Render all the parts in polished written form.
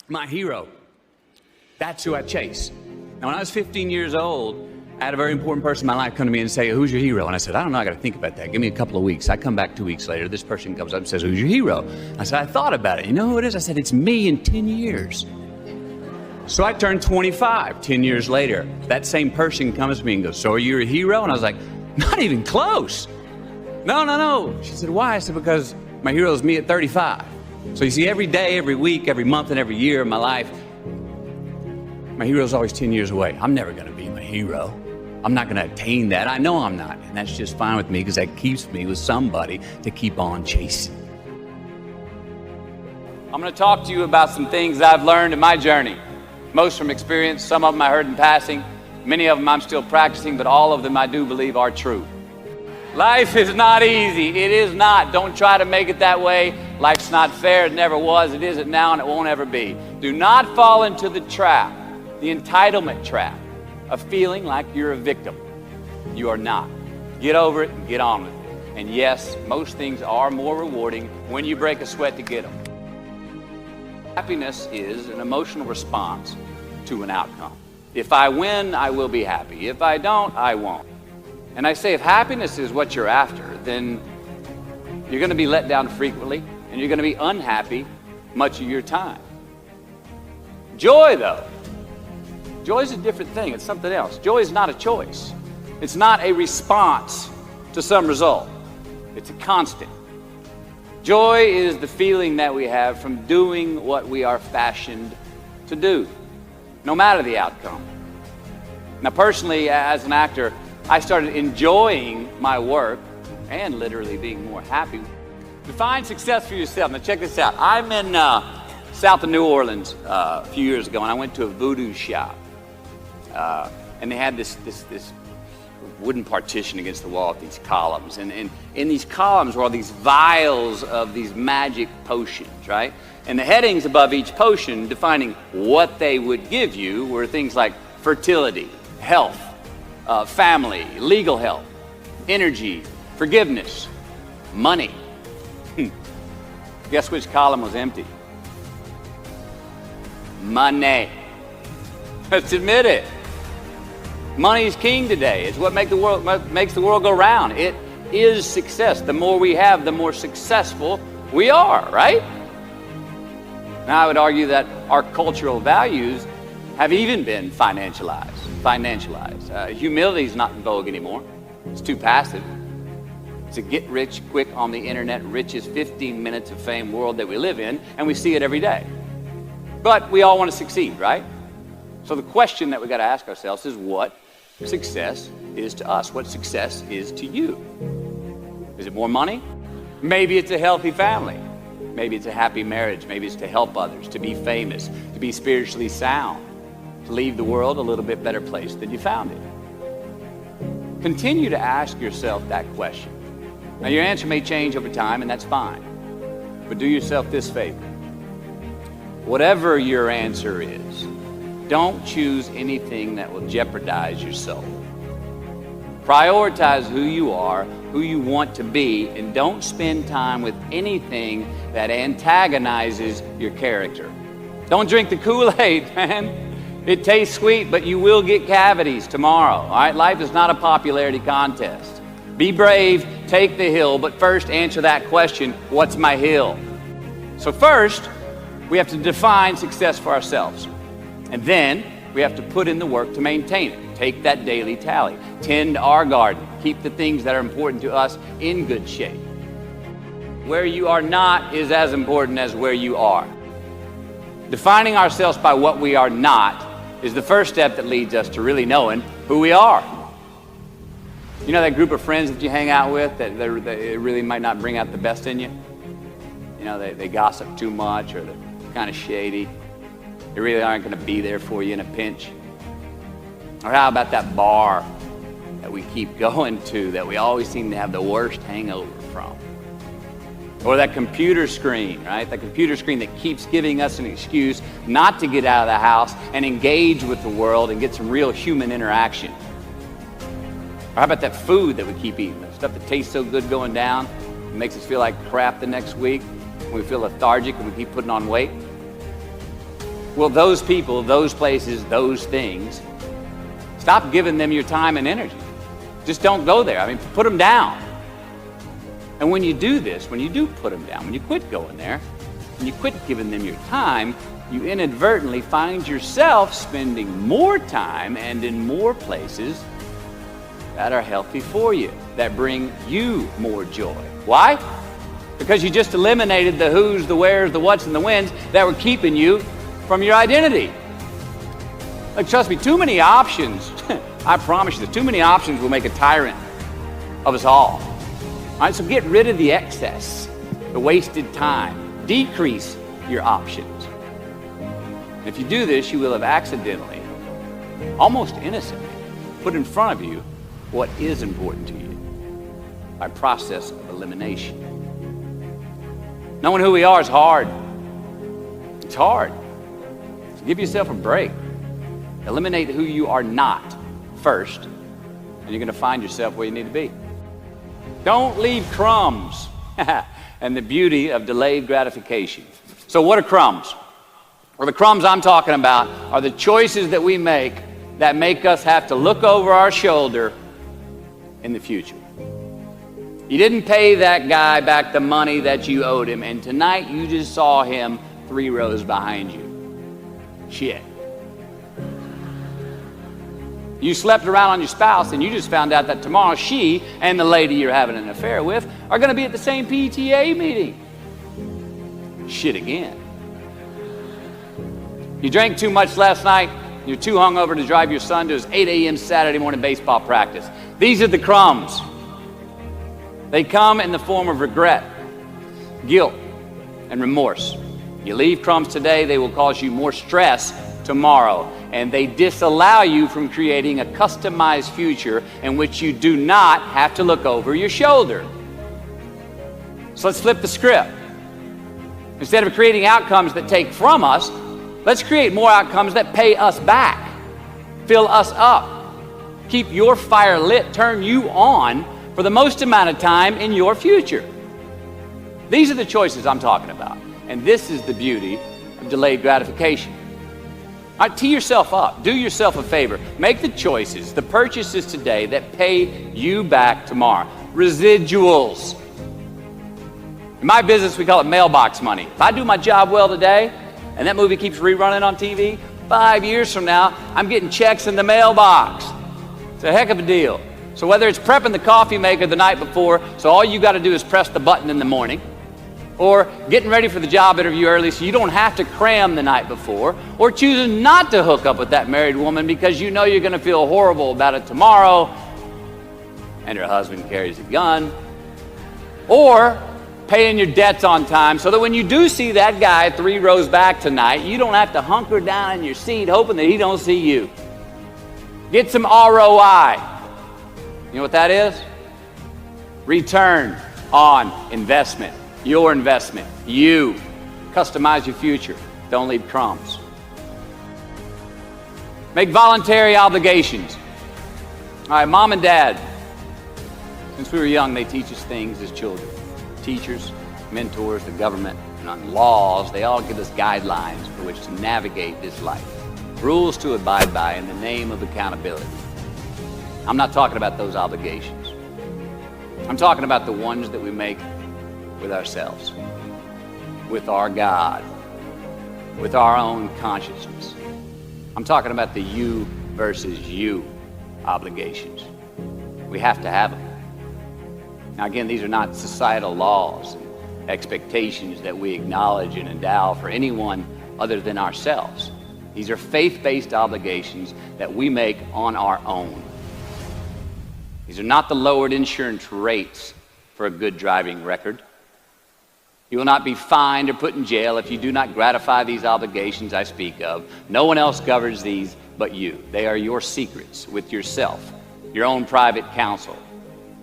My hero. That's who I chase. Now, when I was 15 years old, I had a very important person in my life come to me and say, who's your hero? And I said, I don't know, I got to think about that. Give me a couple of weeks. I come back 2 weeks later. This person comes up and says, who's your hero? I said, I thought about it. You know who it is? I said, it's me in 10 years. So I turned 25 10 years later. That same person comes to me and goes, so are you a hero? And I was like, not even close. No. She said, why? I said, because my hero is me at 35. So you see, every day, every week, every month, and every year of my life, my hero is always 10 years away. I'm never going to be my hero. I'm not going to attain that. I know I'm not. And that's just fine with me because that keeps me with somebody to keep on chasing. I'm going to talk to you about some things I've learned in my journey. Most from experience, some of them I heard in passing. Many of them I'm still practicing, but all of them I do believe are true. Life is not easy. It is not. Don't try to make it that way. Life's not fair. It never was. It isn't now, and it won't ever be. Do not fall into the trap, the entitlement trap, of feeling like you're a victim. You are not. Get over it and get on with it. And yes, most things are more rewarding when you break a sweat to get them. Happiness is an emotional response to an outcome. If I win, I will be happy. If I don't, I won't. And I say, if happiness is what you're after, then you're going to be let down frequently, and you're going to be unhappy much of your time. Joy, though. Joy is a different thing. It's something else. Joy is not a choice. It's not a response to some result. It's a constant. Joy is the feeling that we have from doing what we are fashioned to do, no matter the outcome. Now, personally, as an actor, I started enjoying my work and literally being more happy. Define success for yourself. Now, check this out. I'm in south of New Orleans a few years ago, and I went to a voodoo shop. And they had this wooden partition against the wall with these columns. And in these columns were all these vials of these magic potions, right? And the headings above each potion defining what they would give you were things like fertility, health, family, legal help, energy, forgiveness, money. Guess which column was empty? Money. Let's admit it. Money is king today. It's what makes the world go round. It is success. The more we have, the more successful we are, right? Now, I would argue that our cultural values have even been financialized. Humility is not in vogue anymore. It's too passive. It's a get-rich-quick on the internet, richest 15 minutes of fame world that we live in, and we see it every day. But we all want to succeed, right? So the question that we got to ask ourselves is what success is to us, what success is to you. Is it more money? Maybe it's a healthy family. Maybe it's a happy marriage. Maybe it's to help others, to be famous, to be spiritually sound, to leave the world a little bit better place than you found it. Continue to ask yourself that question. Now, your answer may change over time, and that's fine. But do yourself this favor. Whatever your answer is, don't choose anything that will jeopardize your soul. Prioritize who you are, who you want to be, and don't spend time with anything that antagonizes your character. Don't drink the Kool-Aid, man. It tastes sweet, but you will get cavities tomorrow, all right? Life is not a popularity contest. Be brave, take the hill, but first answer that question, what's my hill? So first, we have to define success for ourselves. And then we have to put in the work to maintain it. Take that daily tally. Tend our garden. Keep the things that are important to us in good shape. Where you are not is as important as where you are. Defining ourselves by what we are not is the first step that leads us to really knowing who we are. You know that group of friends that you hang out with that really might not bring out the best in you? You know, they gossip too much, or they're kind of shady. They really aren't going to be there for you in a pinch. Or how about that bar that we keep going to that we always seem to have the worst hangover from? Or that computer screen, right? That computer screen that keeps giving us an excuse not to get out of the house and engage with the world and get some real human interaction. Or how about that food that we keep eating? That stuff that tastes so good going down, it makes us feel like crap the next week. We feel lethargic and we keep putting on weight. Well, those people, those places, those things, stop giving them your time and energy. Just don't go there. I mean, put them down. And when you do this, when you do put them down, when you quit going there, when you quit giving them your time, you inadvertently find yourself spending more time and in more places that are healthy for you, that bring you more joy. Why? Because you just eliminated the who's, the where's, the what's, and the when's that were keeping you from your identity. Like, trust me, too many options, I promise you, too many options will make a tyrant of us all. All right, so get rid of the excess, the wasted time. Decrease your options. And if you do this, you will have accidentally, almost innocently, put in front of you what is important to you by process of elimination. Knowing who we are is hard. It's hard. So give yourself a break. Eliminate who you are not first, and you're going to find yourself where you need to be. Don't leave crumbs. And the beauty of delayed gratification. So what are crumbs? Well, the crumbs I'm talking about are the choices that we make that make us have to look over our shoulder in the future. You didn't pay that guy back the money that you owed him, and tonight you just saw him 3 rows behind you. Shit. You slept around on your spouse, and you just found out that tomorrow she and the lady you're having an affair with are going to be at the same PTA meeting. Shit again. You drank too much last night. You're too hungover to drive your son to his 8 a.m. Saturday morning baseball practice. These are the crumbs. They come in the form of regret, guilt, and remorse. You leave crumbs today, they will cause you more stress tomorrow. And they disallow you from creating a customized future in which you do not have to look over your shoulder. So let's flip the script. Instead of creating outcomes that take from us, let's create more outcomes that pay us back, fill us up, keep your fire lit, turn you on for the most amount of time in your future. These are the choices I'm talking about. And this is the beauty of delayed gratification. All right, tee yourself up. Do yourself a favor. Make the choices, the purchases today that pay you back tomorrow. Residuals. In my business, we call it mailbox money. If I do my job well today, and that movie keeps rerunning on TV, 5 years from now, I'm getting checks in the mailbox. It's a heck of a deal. So whether it's prepping the coffee maker the night before, so all you got to do is press the button in the morning, or getting ready for the job interview early so you don't have to cram the night before, or choosing not to hook up with that married woman because you know you're going to feel horrible about it tomorrow, and her husband carries a gun, or paying your debts on time so that when you do see that guy 3 rows back tonight, you don't have to hunker down in your seat hoping that he don't see you. Get some ROI. You know what that is? Return on investment. Your investment. You. Customize your future. Don't leave crumbs. Make voluntary obligations. All right, mom and dad, since we were young, they teach us things as children. Teachers, mentors, the government, and on laws, they all give us guidelines for which to navigate this life. Rules to abide by in the name of accountability. I'm not talking about those obligations. I'm talking about the ones that we make with ourselves, with our God, with our own consciousness. I'm talking about the you versus you obligations. We have to have them. Now again, these are not societal laws and expectations that we acknowledge and endow for anyone other than ourselves. These are faith-based obligations that we make on our own. These are not the lowered insurance rates for a good driving record. You will not be fined or put in jail if you do not gratify these obligations I speak of. No one else governs these but you. They are your secrets with yourself, your own private counsel,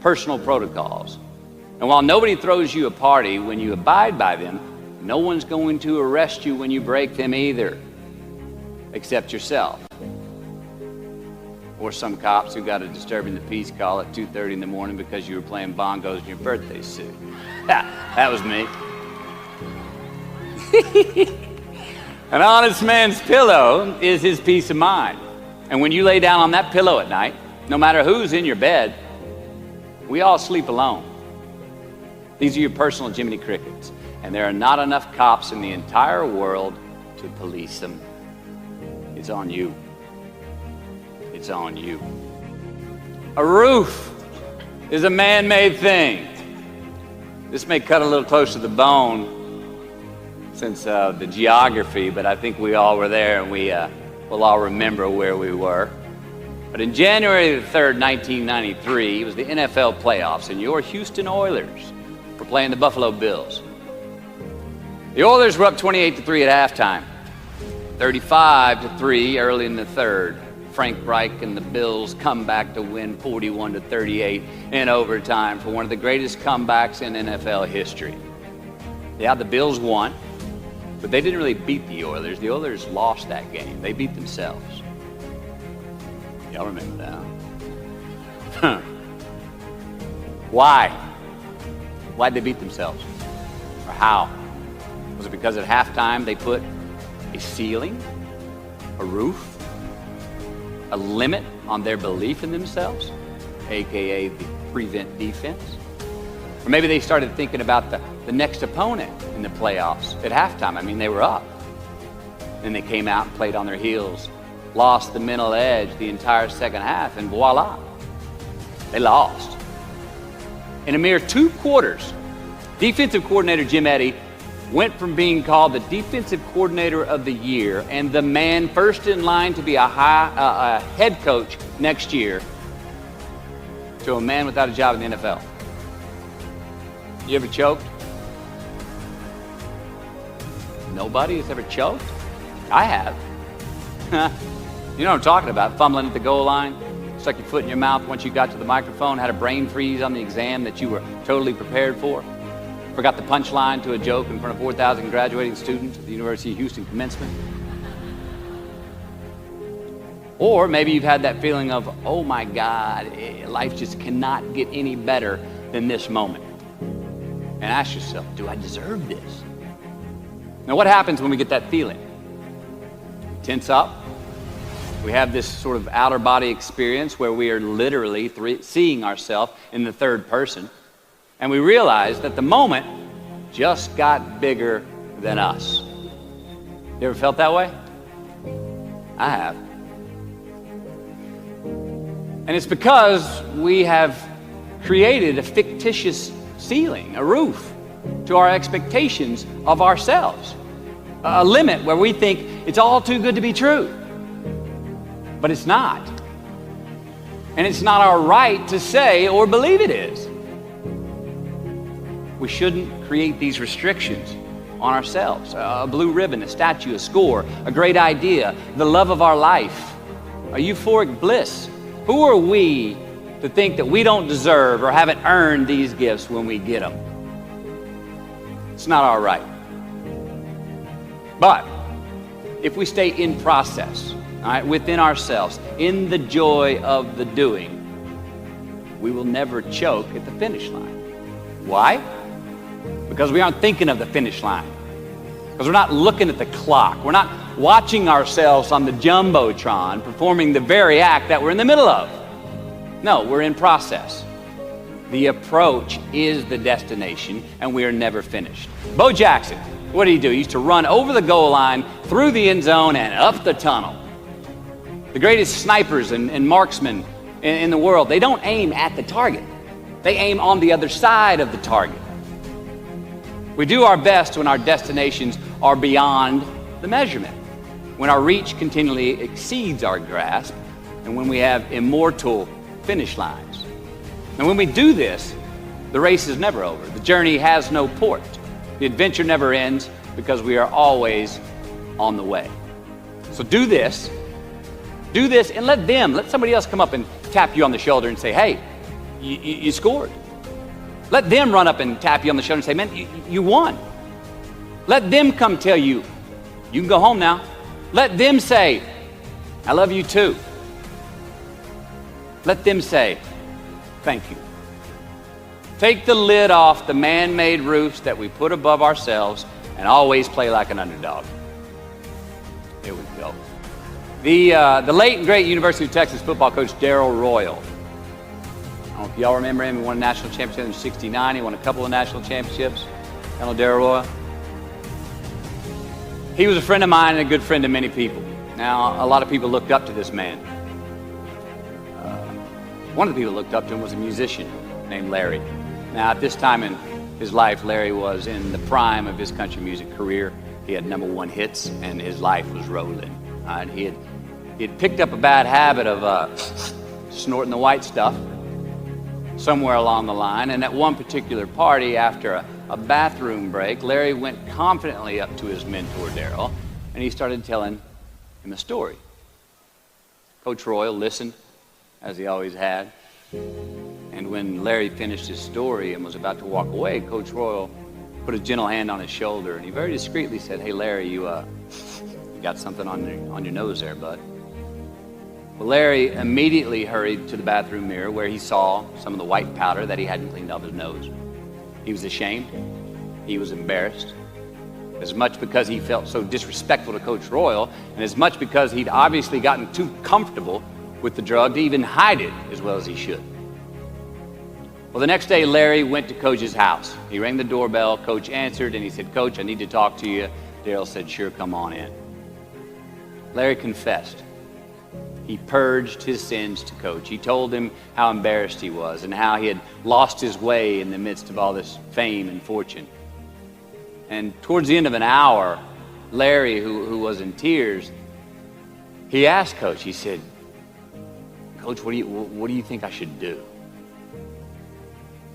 personal protocols. And while nobody throws you a party when you abide by them, no one's going to arrest you when you break them either, except yourself. Or some cops who got a disturbing the peace call at 2:30 in the morning because you were playing bongos in your birthday suit. That was me. An honest man's pillow is his peace of mind. And when you lay down on that pillow at night, no matter who's in your bed, we all sleep alone. These are your personal Jiminy Crickets. And there are not enough cops in the entire world to police them. It's on you. It's on you. A roof is a man-made thing. This may cut a little close to the bone since the geography, but I think we all were there and we'll all remember where we were. But in January the 3rd, 1993, it was the NFL playoffs, and your Houston Oilers were playing the Buffalo Bills. The Oilers were up 28-3 at halftime, 35-3 early in the third. Frank Reich and the Bills come back to win 41-38 in overtime for one of the greatest comebacks in NFL history. Yeah, the Bills won, but they didn't really beat the Oilers. The Oilers lost that game. They beat themselves. Y'all remember that? Why? Why'd they beat themselves? Or how? Was it because at halftime they put a ceiling, a roof, a limit on their belief in themselves, aka the prevent defense? Or maybe they started thinking about the next opponent in the playoffs at halftime. I mean, they were up. Then they came out and played on their heels, lost the mental edge the entire second half, and voila, they lost. In a mere 2 quarters, defensive coordinator Jim Eddy went from being called the defensive coordinator of the year and the man first in line to be a head coach next year to a man without a job in the NFL. You ever choked? Nobody has ever choked? I have. You know what I'm talking about, fumbling at the goal line, stuck your foot in your mouth once you got to the microphone, had a brain freeze on the exam that you were totally prepared for. Forgot the punchline to a joke in front of 4,000 graduating students at the University of Houston commencement. Or maybe you've had that feeling of, oh my God, life just cannot get any better than this moment. And ask yourself, do I deserve this? Now what happens when we get that feeling? Tense up. We have this sort of outer body experience where we are literally seeing ourselves in the third person. And we realize that the moment just got bigger than us. You ever felt that way? I have. And it's because we have created a fictitious ceiling, a roof, to our expectations of ourselves. A limit where we think it's all too good to be true. But it's not. And it's not our right to say or believe it is. We shouldn't create these restrictions on ourselves. A blue ribbon, a statue, a score, a great idea, the love of our life, a euphoric bliss. Who are we to think that we don't deserve or haven't earned these gifts when we get them? It's not our right. But if we stay in process, all right, within ourselves, in the joy of the doing, we will never choke at the finish line. Why? Because we aren't thinking of the finish line. Because we're not looking at the clock. We're not watching ourselves on the Jumbotron performing the very act that we're in the middle of. No, we're in process. The approach is the destination, and we are never finished. Bo Jackson, what did he do? He used to run over the goal line, through the end zone, and up the tunnel. The greatest snipers and marksmen in the world, they don't aim at the target. They aim on the other side of the target. We do our best when our destinations are beyond the measurement, when our reach continually exceeds our grasp, and when we have immortal finish lines. And when we do this, the race is never over. The journey has no port. The adventure never ends because we are always on the way. So do this, and let somebody else come up and tap you on the shoulder and say, hey, you scored. Let them run up and tap you on the shoulder and say, man, you won. Let them come tell you, you can go home now. Let them say, I love you too. Let them say, thank you. Take the lid off the man-made roofs that we put above ourselves and always play like an underdog. Here we go. The late and great University of Texas football coach Darrell Royal. I don't know if y'all remember him. He won a national championship in '69. He won a couple of national championships. You know Darrell Royal? He was a friend of mine and a good friend of many people. Now, a lot of people looked up to this man. One of the people who looked up to him was a musician named Larry. Now, at this time in his life, Larry was in the prime of his country music career. He had #1 hits, and his life was rolling. He had picked up a bad habit of snorting the white stuff somewhere along the line, and at one particular party, after a bathroom break, Larry went confidently up to his mentor, Darrell, and he started telling him a story. Coach Royal listened, as he always had, and when Larry finished his story and was about to walk away, Coach Royal put a gentle hand on his shoulder, and he very discreetly said, "Hey, Larry, you got something on your nose there, bud." Well, Larry immediately hurried to the bathroom mirror where he saw some of the white powder that he hadn't cleaned off his nose. He was ashamed. He was embarrassed, as much because he felt so disrespectful to Coach Royal, and as much because he'd obviously gotten too comfortable with the drug to even hide it as well as he should. Well, the next day, Larry went to Coach's house. He rang the doorbell. Coach answered, and he said, "Coach, I need to talk to you." Darrell said, "Sure, come on in." Larry confessed. He purged his sins to Coach. He told him how embarrassed he was and how he had lost his way in the midst of all this fame and fortune. And towards the end of an hour, Larry, who was in tears, he asked Coach, he said, "Coach, what do you think I should do?"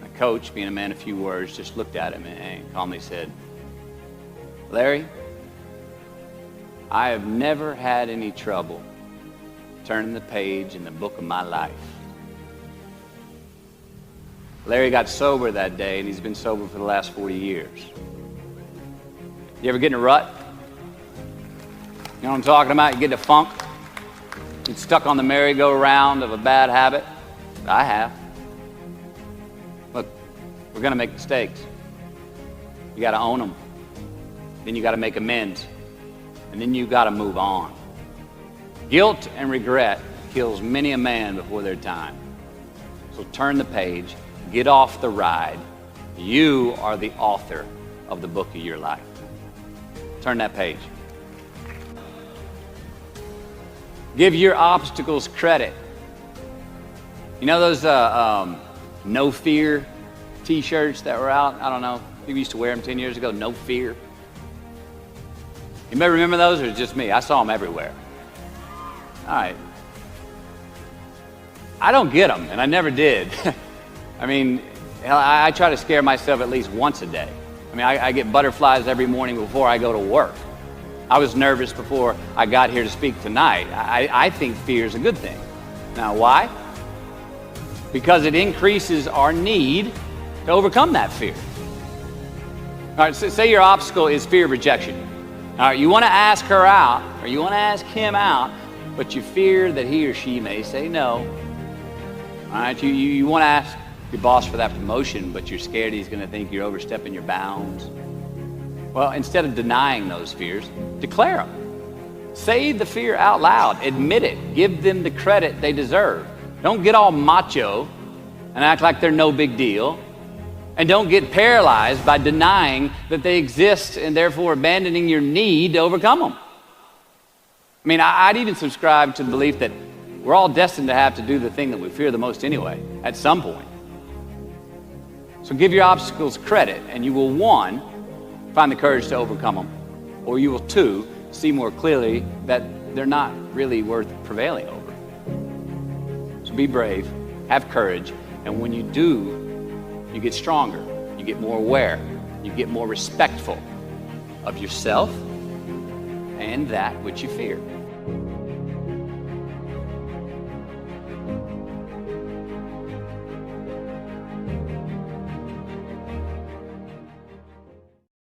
And Coach, being a man of few words, just looked at him and calmly said, "Larry, I have never had any trouble turning the page in the book of my life." Larry got sober that day, and he's been sober for the last 40 years. You ever get in a rut? You know what I'm talking about? You get in a funk? Get stuck on the merry-go-round of a bad habit? I have. Look, we're going to make mistakes. You got to own them. Then you got to make amends. And then you got to move on. Guilt and regret kills many a man before their time. So turn the page, get off the ride. You are the author of the book of your life. Turn that page. Give your obstacles credit. You know those no fear t-shirts that were out? I don't know. People used to wear them 10 years ago. No fear. You may remember those, or it's just me? I saw them everywhere. All right. I don't get them, and I never did. I mean, I try to scare myself at least once a day. I mean, I get butterflies every morning before I go to work. I was nervous before I got here to speak tonight. I think fear is a good thing. Now, why? Because it increases our need to overcome that fear. All right, so say your obstacle is fear of rejection. All right, you want to ask her out, or you want to ask him out, but you fear that he or she may say no. All right, you want to ask your boss for that promotion, but you're scared he's going to think you're overstepping your bounds. Well, instead of denying those fears, declare them. Say the fear out loud. Admit it. Give them the credit they deserve. Don't get all macho and act like they're no big deal. And don't get paralyzed by denying that they exist and therefore abandoning your need to overcome them. I mean, I'd even subscribe to the belief that we're all destined to have to do the thing that we fear the most anyway, at some point. So give your obstacles credit, and you will, 1, find the courage to overcome them, or you will, 2, see more clearly that they're not really worth prevailing over. So be brave, have courage, and when you do, you get stronger, you get more aware, you get more respectful of yourself and that which you fear.